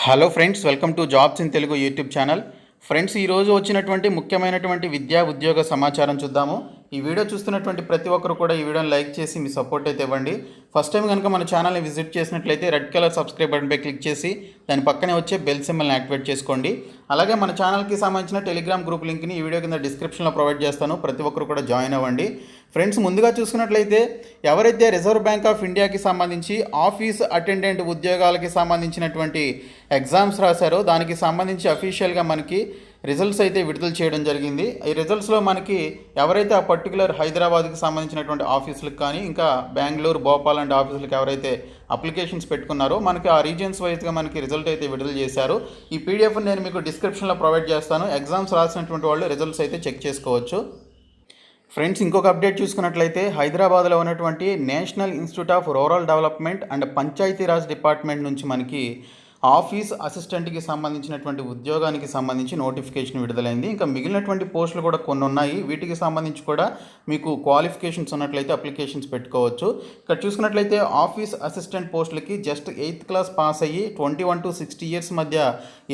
Hello friends, welcome to jobs in Telugu YouTube channel. Friends, ఈరోజు వచ్చినటువంటి ముఖ్యమైనటువంటి విద్యా ఉద్యోగ సమాచారం చూద్దాము. ఈ వీడియో చూస్తున్నటువంటి ప్రతి ఒక్కరు కూడా ఈ వీడియోని లైక్ చేసి మీ సపోర్ట్ అయితే ఇవ్వండి. ఫస్ట్ టైం కనుక మన ఛానల్ని విజిట్ చేసినట్లయితే రెడ్ కలర్ సబ్స్క్రైబ్ బటన్పై క్లిక్ చేసి దాని పక్కనే వచ్చే బెల్ సింబల్ని యాక్టివేట్ చేసుకోండి. అలాగే మన ఛానల్కి సంబంధించిన టెలిగ్రామ్ గ్రూప్ లింక్ని ఈ వీడియో కింద డిస్క్రిప్షన్లో ప్రొవైడ్ చేస్తాను. ప్రతి ఒక్కరు కూడా జాయిన్ అవ్వండి. ఫ్రెండ్స్, ముందుగా చూసుకున్నట్లయితే ఎవరైతే రిజర్వ్ బ్యాంక్ ఆఫ్ ఇండియాకి సంబంధించి ఆఫీస్ అటెండెంట్ ఉద్యోగాలకి సంబంధించినటువంటి ఎగ్జామ్స్ రాశారో దానికి సంబంధించి అఫీషియల్గా మనకి రిజల్ట్స్ అయితే విడుదల చేయడం జరిగింది. ఈ రిజల్ట్స్లో మనకి ఎవరైతే ఆ పర్టికులర్ హైదరాబాద్కి సంబంధించినటువంటి ఆఫీసులకు కానీ ఇంకా బెంగళూరు, భోపాల్ లాంటి ఆఫీసులకు ఎవరైతే అప్లికేషన్స్ పెట్టుకున్నారో మనకి ఆ రీజియన్స్ వైజ్గా మనకి రిజల్ట్ అయితే విడుదల చేశారు. ఈ పీడిఎఫ్ నేను మీకు డిస్క్రిప్షన్లో ప్రొవైడ్ చేస్తాను. ఎగ్జామ్స్ రాసినటువంటి వాళ్ళు రిజల్ట్స్ అయితే చెక్ చేసుకోవచ్చు. ఫ్రెండ్స్, ఇంకొక అప్డేట్ చూసుకున్నట్లయితే హైదరాబాద్లో ఉన్నటువంటి national institute of rural development and Panchayati Raj department నుంచి మనకి ఆఫీస్ అసిస్టెంట్కి సంబంధించినటువంటి ఉద్యోగానికి సంబంధించి నోటిఫికేషన్ విడుదలైంది. ఇంకా మిగిలినటువంటి పోస్టులు కూడా కొన్ని ఉన్నాయి. వీటికి సంబంధించి కూడా మీకు క్వాలిఫికేషన్స్ ఉన్నట్లయితే అప్లికేషన్స్ పెట్టుకోవచ్చు. ఇక్కడ చూసుకున్నట్లయితే ఆఫీస్ అసిస్టెంట్ పోస్టులకి జస్ట్ 8th క్లాస్ పాస్ అయ్యి 21 to 60 years మధ్య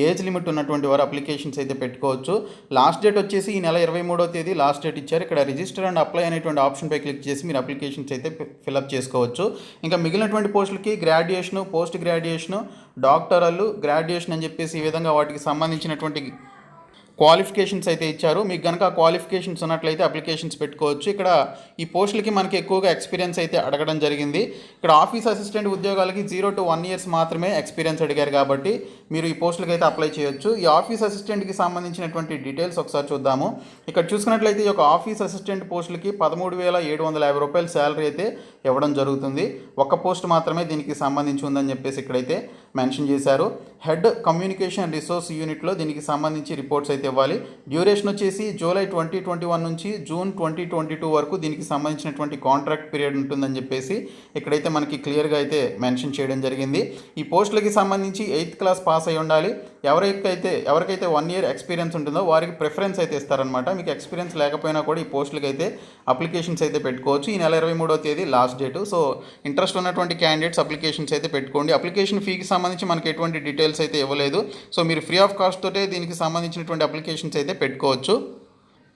ఏజ్ లిమిట్ ఉన్నటువంటి వారు అప్లికేషన్స్ అయితే పెట్టుకోవచ్చు. లాస్ట్ డేట్ వచ్చేసి ఈ నెల 23వ తేదీ లాస్ట్ డేట్ ఇచ్చారు. ఇక్కడ రిజిస్టర్ అండ్ అప్లై అనేటువంటి ఆప్షన్పై క్లిక్ చేసి మీరు అప్లికేషన్స్ అయితే ఫిల్అప్ చేసుకోవచ్చు. ఇంకా మిగిలినటువంటి పోస్టులకి graduation, post graduation, doctoral, graduation అని చెప్పేసి ఈ విధంగా వాటికి సంబంధించినటువంటి క్వాలిఫికేషన్స్ అయితే ఇచ్చారు. మీకు కనుక క్వాలిఫికేషన్స్ ఉన్నట్లయితే అప్లికేషన్స్ పెట్టుకోవచ్చు. ఇక్కడ ఈ పోస్టులకి మనకి ఎక్కువగా ఎక్స్పీరియన్స్ అయితే అడగడం జరిగింది. ఇక్కడ ఆఫీస్ అసిస్టెంట్ ఉద్యోగాలకి 0 to 1 years మాత్రమే ఎక్స్పీరియన్స్ అడిగారు కాబట్టి మీరు ఈ పోస్టులకి అయితే అప్లై చేయొచ్చు. ఈ ఆఫీస్ అసిస్టెంట్కి సంబంధించినటువంటి డీటెయిల్స్ ఒకసారి చూద్దాము. ఇక్కడ చూసుకున్నట్లయితే ఈ యొక్క ఆఫీస్ అసిస్టెంట్ పోస్టులకి 13,750 రూపాయల శాలరీ అయితే ఇవ్వడం జరుగుతుంది. ఒక్క పోస్ట్ మాత్రమే దీనికి సంబంధించి ఉందని చెప్పేసి ఇక్కడైతే మెన్షన్ చేశారు. హెడ్ కమ్యూనికేషన్ రిసోర్స్ యూనిట్లో దీనికి సంబంధించి రిపోర్ట్స్ అయితే ఇవ్వాలి. డ్యూరేషన్ వచ్చేసి జూలై 2021 నుంచి జూన్ 2022 వరకు దీనికి సంబంధించినటువంటి కాంట్రాక్ట్ పీరియడ్ ఉంటుందని చెప్పేసి ఇక్కడైతే మనకి క్లియర్గా అయితే మెన్షన్ చేయడం జరిగింది. ఈ పోస్టులకి సంబంధించి 8th క్లాస్ పాస్ అయి ఉండాలి. ఎవరికైతే 1 year ఎక్స్పీరియన్స్ ఉంటుందో వారికి ప్రిఫరెన్స్ అయితే ఇస్తారనమాట. మీకు ఎక్స్పీరియన్స్ లేకపోయినా కూడా ఈ పోస్టులకి అయితే అప్లికేషన్స్ అయితే పెట్టుకోవచ్చు. ఈ నెల 23వ తేదీ లాస్ట్ డేట్. సో ఇంట్రెస్ట్ ఉన్నటువంటి క్యాండిడేట్స్ అప్లికేషన్స్ అయితే పెట్టుకోండి. అప్లికేషన్ ఫీకి సంబంధించి మనకి ఎటువంటి డీటెయిల్స్ అయితే ఇవ్వలేదు. సో మీరు ఫ్రీ ఆఫ్ కాస్ట్ తోటే దీనికి సంబంధించినటువంటి అప్లికేషన్స్ అయితే పెట్టుకోవచ్చు.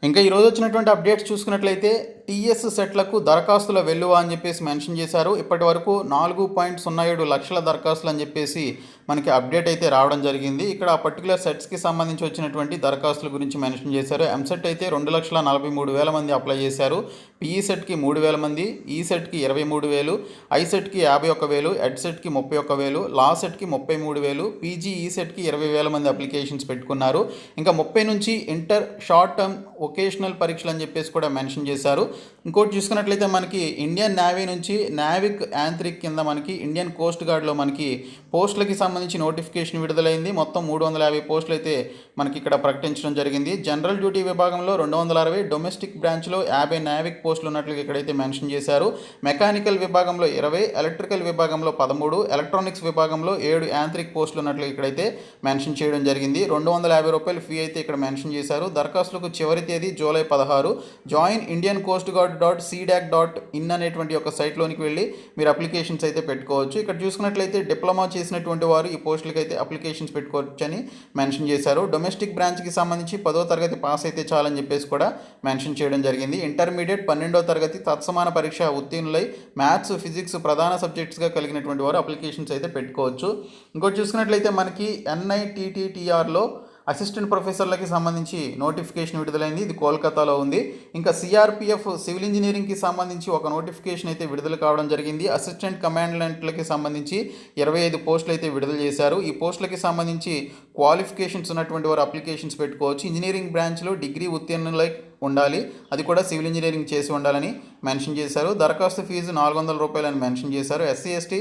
ఇంకా ఈరోజు వచ్చినటువంటి అప్డేట్స్ చూసుకున్నట్లయితే టీఎస్ సెట్లకు దరఖాస్తుల వెల్లువ అని చెప్పేసి మెన్షన్ చేశారు. ఇప్పటి వరకు 4.07 లక్షల దరఖాస్తులు అని చెప్పేసి మనకి అప్డేట్ అయితే రావడం జరిగింది. ఇక్కడ ఆ పర్టికులర్ సెట్స్కి సంబంధించి వచ్చినటువంటి దరఖాస్తుల గురించి మెన్షన్ చేశారు. ఎంసెట్ అయితే 2,43,000 మంది అప్లై చేశారు. పిఈ సెట్కి 3,000 మంది, ఈ సెట్కి 23,000, ఐ సెట్కి 51,000, ఎడ్ సెట్కి 31,000, లా సెట్కి 33,000, పీజీ ఈ సెట్కి 20,000 మంది అప్లికేషన్స్ పెట్టుకున్నారు. ఇంకా 30 నుంచి ఇంటర్, షార్ట్ టర్మ్, వొకేషనల్ పరీక్షలు అని చెప్పేసి కూడా మెన్షన్ చేశారు. ఇంకోటి చూసుకున్నట్లయితే మనకి ఇండియన్ నేవీ నుంచి నావిక్ యాంత్రిక్ కింద మనకి ఇండియన్ కోస్ట్ గార్డ్లో మనకి పోస్టులకి సంబంధించి నోటిఫికేషన్ విడుదలైంది. మొత్తం 350 పోస్టులు అయితే మనకి ఇక్కడ ప్రకటించడం జరిగింది. జనరల్ డ్యూటీ విభాగంలో 260, డొమెస్టిక్ బ్రాంచ్లో 50 నావిక్ పోస్టులు ఉన్నట్లుగా ఇక్కడైతే మెన్షన్ చేశారు. మెకానికల్ విభాగంలో 20, ఎలక్ట్రికల్ విభాగంలో 13, ఎలక్ట్రానిక్స్ విభాగంలో 7 యాంత్రిక్ పోస్టులు ఉన్నట్లుగా ఇక్కడైతే మెన్షన్ చేయడం జరిగింది. 250 రూపాయల ఫీ అయితే ఇక్కడ మెన్షన్ చేశారు. దరఖాస్తులకు చివరి తేదీ July 16. Join Indian coast guard .cdac.in అనేటువంటి ఒక సైట్లోనికి వెళ్ళి మీరు అప్లికేషన్స్ అయితే పెట్టుకోవచ్చు. ఇక్కడ చూసుకున్నట్లయితే డిప్లొమా చేసినటువంటి వారు ఈ పోస్టులకి అయితే అప్లికేషన్స్ పెట్టుకోవచ్చు అని మెన్షన్ చేశారు. డొమెస్టిక్ బ్రాంచ్కి సంబంధించి 10వ తరగతి పాస్ అయితే చాలని చెప్పేసి కూడా మెన్షన్ చేయడం జరిగింది. ఇంటర్మీడియట్ 12వ తరగతి తత్సమాన పరీక్ష ఉత్తీర్ణులై మ్యాథ్స్, ఫిజిక్స్ ప్రధాన సబ్జెక్ట్స్గా కలిగినటువంటి వారు అప్లికేషన్స్ అయితే పెట్టుకోవచ్చు. ఇంకోటి చూసుకున్నట్లయితే మనకి NITTTRలో అసిస్టెంట్ ప్రొఫెసర్లకి సంబంధించి నోటిఫికేషన్ విడుదలైంది. ఇది కోల్కతాలో ఉంది. ఇంకా సిఆర్పిఎఫ్ సివిల్ ఇంజనీరింగ్కి సంబంధించి ఒక నోటిఫికేషన్ అయితే విడుదల కావడం జరిగింది. అసిస్టెంట్ కమాండెంట్లకి సంబంధించి 25 పోస్టులు అయితే విడుదల చేశారు. ఈ పోస్టులకి సంబంధించి క్వాలిఫికేషన్స్ ఉన్నటువంటి వారు అప్లికేషన్స్ పెట్టుకోవచ్చు. ఇంజనీరింగ్ బ్రాంచ్లో డిగ్రీ ఉత్తీర్ణులై ఉండాలి, అది కూడా సివిల్ ఇంజనీరింగ్ చేసి ఉండాలని మెన్షన్ చేశారు. దరఖాస్తు ఫీజు 400 రూపాయలని మెన్షన్ చేశారు. SC ST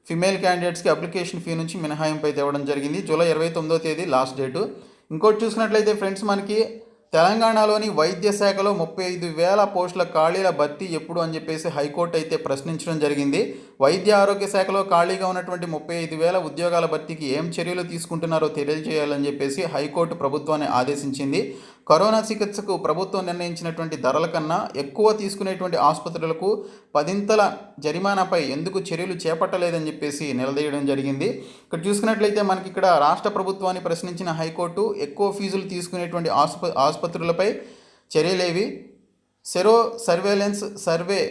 ఫిమేల్ క్యాండిడేట్స్కి అప్లికేషన్ ఫీ నుంచి మినహాయింపు అయితే ఇవ్వడం జరిగింది. జూలై 29వ తేదీ లాస్ట్ డేటు. ఇంకోటి చూసినట్లయితే ఫ్రెండ్స్, మనకి తెలంగాణలోని వైద్య శాఖలో 35,000 పోస్టుల ఖాళీల భర్తీ ఎప్పుడు అని చెప్పేసి హైకోర్టు అయితే ప్రశ్నించడం జరిగింది. వైద్య ఆరోగ్య శాఖలో ఖాళీగా ఉన్నటువంటి 35,000 ఉద్యోగాల భర్తీకి ఏం చర్యలు తీసుకుంటున్నారో తెలియజేయాలని చెప్పేసి హైకోర్టు ప్రభుత్వాన్ని ఆదేశించింది. కరోనా చికిత్సకు ప్రభుత్వం నిర్ణయించినటువంటి ధరల కన్నా ఎక్కువ తీసుకునేటువంటి ఆసుపత్రులకు 10ంతల జరిమానాపై ఎందుకు చర్యలు చేపట్టలేదని చెప్పేసి నిలదీయడం జరిగింది. ఇక్కడ చూసుకున్నట్లయితే మనకి ఇక్కడ రాష్ట్ర ప్రభుత్వాన్ని ప్రశ్నించిన హైకోర్టు ఎక్కువ ఫీజులు తీసుకునేటువంటి ఆసుపత్రులపై చర్యలేవి, సెరో సర్వేలెన్స్ సర్వే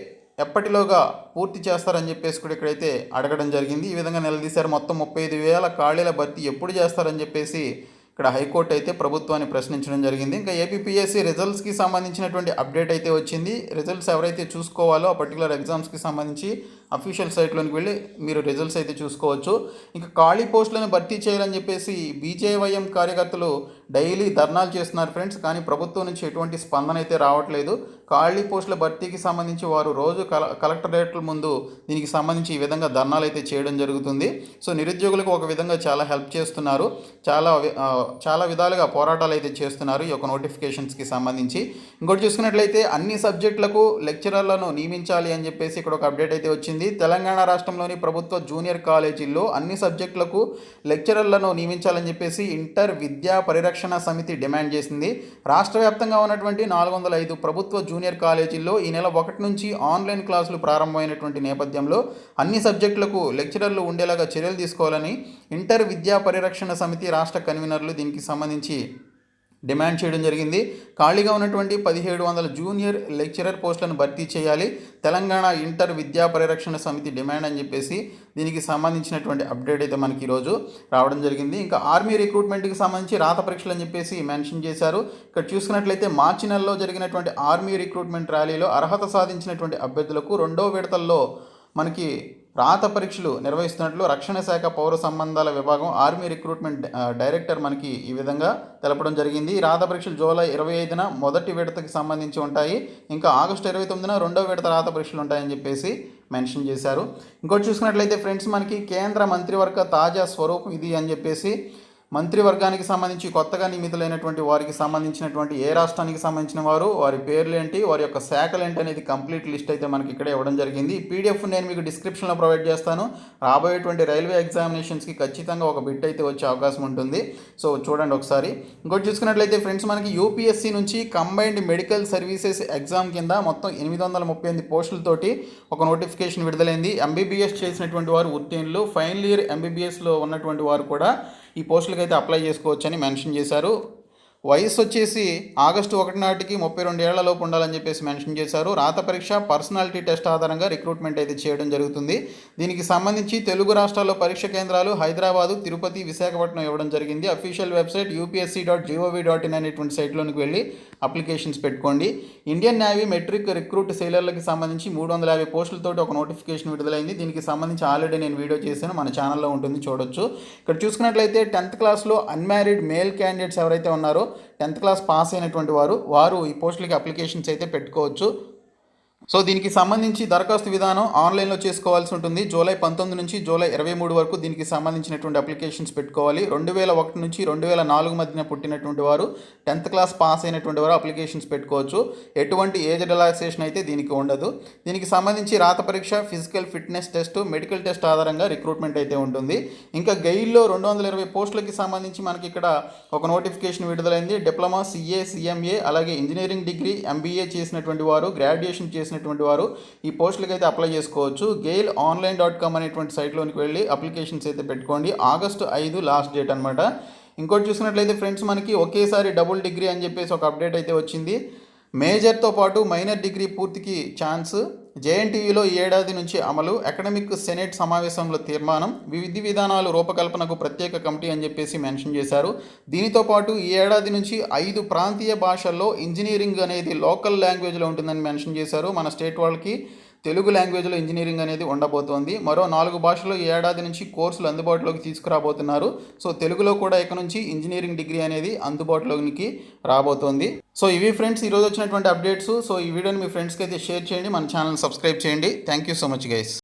ఎప్పటిలోగా పూర్తి చేస్తారని చెప్పేసి కూడా ఇక్కడైతే అడగడం జరిగింది. ఈ విధంగా నిలదీశారు. మొత్తం 35,000 ఖాళీల భర్తీ ఎప్పుడు చేస్తారని చెప్పేసి ఇక్కడ హైకోర్టు అయితే ప్రభుత్వాన్ని ప్రశ్నించడం జరిగింది. ఇంకా ఏపీపీఎస్సీ రిజల్ట్స్కి సంబంధించినటువంటి అప్డేట్ అయితే వచ్చింది. రిజల్ట్స్ ఎవరైతే చూసుకోవాలో ఆ పర్టికులర్ ఎగ్జామ్స్కి సంబంధించి అఫీషియల్ సైట్లోకి వెళ్ళి మీరు రిజల్ట్స్ అయితే చూసుకోవచ్చు. ఇంకా ఖాళీ పోస్టులను భర్తీ చేయాలని చెప్పేసి బీజేవైఎం కార్యకర్తలు డైలీ ధర్నాలు చేస్తున్నారు ఫ్రెండ్స్. కానీ ప్రభుత్వం నుంచి ఎటువంటి స్పందన అయితే రావట్లేదు. ఖాళీ పోస్టుల భర్తీకి సంబంధించి వారు రోజు కలెక్టరేట్ల ముందు దీనికి సంబంధించి ఈ విధంగా ధర్నాలు అయితే చేయడం జరుగుతుంది. సో నిరుద్యోగులకు ఒక విధంగా చాలా హెల్ప్ చేస్తున్నారు. చాలా విధాలుగా పోరాటాలు అయితే చేస్తున్నారు ఈ యొక్క నోటిఫికేషన్స్కి సంబంధించి. ఇంకోటి చూసుకున్నట్లయితే అన్ని సబ్జెక్టులకు లెక్చరర్లను నియమించాలి అని చెప్పేసి ఇక్కడ ఒక అప్డేట్ అయితే వచ్చింది. తెలంగాణ రాష్ట్రంలోని ప్రభుత్వ జూనియర్ కాలేజీల్లో అన్ని సబ్జెక్టులకు లెక్చరర్లను నియమించాలని చెప్పేసి ఇంటర్ విద్యా పరిరక్షణ సమితి డిమాండ్ చేసింది. రాష్ట్ర వ్యాప్తంగా ఉన్నటువంటి 405 ప్రభుత్వ జూనియర్ కాలేజీల్లో ఈ నెల 1 నుంచి ఆన్లైన్ క్లాసులు ప్రారంభమైనటువంటి నేపథ్యంలో అన్ని సబ్జెక్టులకు లెక్చరర్లు ఉండేలాగా చర్యలు తీసుకోవాలని ఇంటర్ విద్యా పరిరక్షణ సమితి రాష్ట్ర కన్వీనర్లు దీనికి సంబంధించి డిమాండ్ చేయడం జరిగింది. ఖాళీగా ఉన్నటువంటి 1700 జూనియర్ లెక్చరర్ పోస్టులను భర్తీ చేయాలి తెలంగాణ ఇంటర్ విద్యా పరిరక్షణ సమితి డిమాండ్ అని చెప్పేసి దీనికి సంబంధించినటువంటి అప్డేట్ అయితే మనకి ఈరోజు రావడం జరిగింది. ఇంకా ఆర్మీ రిక్రూట్మెంట్కి సంబంధించి రాత పరీక్షలు అని చెప్పేసి మెన్షన్ చేశారు. ఇక్కడ చూసుకున్నట్లయితే మార్చి నెలలో జరిగినటువంటి ఆర్మీ రిక్రూట్మెంట్ ర్యాలీలో అర్హత సాధించినటువంటి అభ్యర్థులకు 2వ విడతల్లో మనకి రాత పరీక్షలు నిర్వహిస్తున్నట్లు రక్షణ శాఖ పౌర సంబంధాల విభాగం ఆర్మీ రిక్రూట్మెంట్ డైరెక్టర్ మనకి ఈ విధంగా తెలపడం జరిగింది. రాత పరీక్షలు జూలై 25న మొదటి విడతకి సంబంధించి ఉంటాయి. ఇంకా ఆగస్టు 29న 2వ విడత రాత పరీక్షలు ఉంటాయని చెప్పేసి మెన్షన్ చేశారు. ఇంకోటి చూసుకున్నట్లయితే ఫ్రెండ్స్ మనకి కేంద్ర మంత్రివర్గ తాజా స్వరూపం ఇది అని చెప్పేసి మంత్రివర్గానికి సంబంధించి కొత్తగా నియమితులైనటువంటి వారికి సంబంధించినటువంటి ఏ రాష్ట్రానికి సంబంధించిన వారు, వారి పేర్లు ఏంటి, వారి యొక్క శాఖలు ఏంటి అనేది కంప్లీట్ లిస్ట్ అయితే మనకి ఇక్కడ ఇవ్వడం జరిగింది. ఈ పీడిఎఫ్ నేను మీకు డిస్క్రిప్షన్లో ప్రొవైడ్ చేస్తాను. రాబోయేటువంటి రైల్వే ఎగ్జామినేషన్స్కి ఖచ్చితంగా ఒక బిట్ అయితే వచ్చే అవకాశం ఉంటుంది. సో చూడండి ఒకసారి. ఇంకోటి చూసుకున్నట్లయితే ఫ్రెండ్స్ మనకి యూపీఎస్సీ నుంచి కంబైన్డ్ మెడికల్ సర్వీసెస్ ఎగ్జామ్ కింద మొత్తం 838 పోస్టులతోటి ఒక నోటిఫికేషన్ విడుదలైంది. ఎంబీబీఎస్ చేసినటువంటి వారు ఉత్తీర్ణులు, ఫైనల్ ఇయర్ ఎంబీబీఎస్లో ఉన్నటువంటి వారు కూడా ఈ పోస్టులకి అయితే అప్లై చేసుకోవచ్చని మెన్షన్ చేశారు. వయసు వచ్చేసి ఆగస్టు 1 నాటికి 32 ఏళ్ల లోపు ఉండాలని చెప్పేసి మెన్షన్ చేశారు. రాత పరీక్ష, పర్సనాలిటీ టెస్ట్ ఆధారంగా రిక్రూట్మెంట్ అయితే చేయడం జరుగుతుంది. దీనికి సంబంధించి తెలుగు రాష్ట్రాల్లో పరీక్ష కేంద్రాలు హైదరాబాదు, తిరుపతి, విశాఖపట్నం ఇవ్వడం జరిగింది. అఫీషియల్ వెబ్సైట్ upsc.gov.in అనేటువంటి సైట్లోనికి వెళ్ళి అప్లికేషన్స్ పెట్టుకోండి. ఇండియన్ నేవీ మెట్రిక్ రిక్రూట్ సెయిలర్లకి సంబంధించి 350 పోస్టులతోటి ఒక నోటిఫికేషన్ విడుదలైంది. దీనికి సంబంధించి ఆల్రెడీ నేను వీడియో చేశాను, మన ఛానల్లో ఉంటుంది, చూడొచ్చు. ఇక్కడ చూసుకున్నట్లయితే 10th క్లాస్లో అన్మ్యారీడ్ మేల్ క్యాండిడేట్స్ ఎవరైతే ఉన్నారో 10th క్లాస్ పాస్ అయినటువంటి వారు ఈ పోస్టులకి అప్లికేషన్స్ అయితే పెట్టుకోవచ్చు. సో దీనికి సంబంధించి దరఖాస్తు విధానం ఆన్లైన్లో చేసుకోవాల్సి ఉంటుంది. జూలై 19 నుంచి జూలై 23 వరకు దీనికి సంబంధించినటువంటి అప్లికేషన్స్ పెట్టుకోవాలి. 2001 నుంచి 2004 మధ్యన పుట్టినటువంటి వారు 10th క్లాస్ పాస్ అయినటువంటి వారు అప్లికేషన్స్ పెట్టుకోవచ్చు. ఎటువంటి ఏజ్ రిలాక్సేషన్ అయితే దీనికి ఉండదు. దీనికి సంబంధించి రాత పరీక్ష, physical fitness test, medical test ఆధారంగా రిక్రూట్మెంట్ అయితే ఉంటుంది. ఇంకా గెయిల్లో 220 పోస్టులకి సంబంధించి మనకి ఇక్కడ ఒక నోటిఫికేషన్ విడుదలైంది. డిప్లొమా, సిఏ, సిఎంఏ, అలాగే ఇంజనీరింగ్ డిగ్రీ, ఎంబీఏ చేసినటువంటి వారు, గ్రాడ్యుయేషన్ చేసినటువంటి వారు ఈ పోస్టులకి అయితే అప్లై చేసుకోవచ్చు. gailonline.com అనేటువంటి సైట్లోనికి వెళ్ళి అప్లికేషన్స్ అయితే పెట్టుకోండి. ఆగస్టు 5 లాస్ట్ డేట్ అనమాట. ఇంకోటి చూసినట్లయితే ఫ్రెండ్స్ మనకి ఒకేసారి డబుల్ డిగ్రీ అని చెప్పేసి ఒక అప్డేట్ అయితే వచ్చింది. మేజర్తో పాటు మైనర్ డిగ్రీ పూర్తికి ఛాన్స్. జేఎన్టీయూలో ఈ ఏడాది నుంచి అమలు. అకాడమిక్ సెనేట్ సమావేశంలో తీర్మానం. విధి విధానాలు రూపకల్పనకు ప్రత్యేక కమిటీ అని చెప్పేసి మెన్షన్ చేశారు. దీనితో పాటు ఈ ఏడాది నుంచి 5 ప్రాంతీయ భాషల్లో ఇంజనీరింగ్ అనేది లోకల్ లాంగ్వేజ్లో ఉంటుందని మెన్షన్ చేశారు. మన స్టేట్ వాళ్ళకి తెలుగు లాంగ్వేజ్లో ఇంజనీరింగ్ అనేది ఉండబోతోంది. మరో 4 భాషల్లో ఈ ఏడాది నుంచి కోర్సులు అందుబాటులోకి తీసుకురాబోతున్నారు. సో తెలుగులో కూడా ఇక నుంచి ఇంజనీరింగ్ డిగ్రీ అనేది అందుబాటులోకి రాబోతోంది. సో ఇవి ఫ్రెండ్స్ ఈరోజు వచ్చినటువంటి అప్డేట్స్. సో ఈ వీడియోని మీ ఫ్రెండ్స్కి అయితే షేర్ చేయండి, మన ఛానల్ సబ్స్క్రైబ్ చేయండి. Thank you so much guys.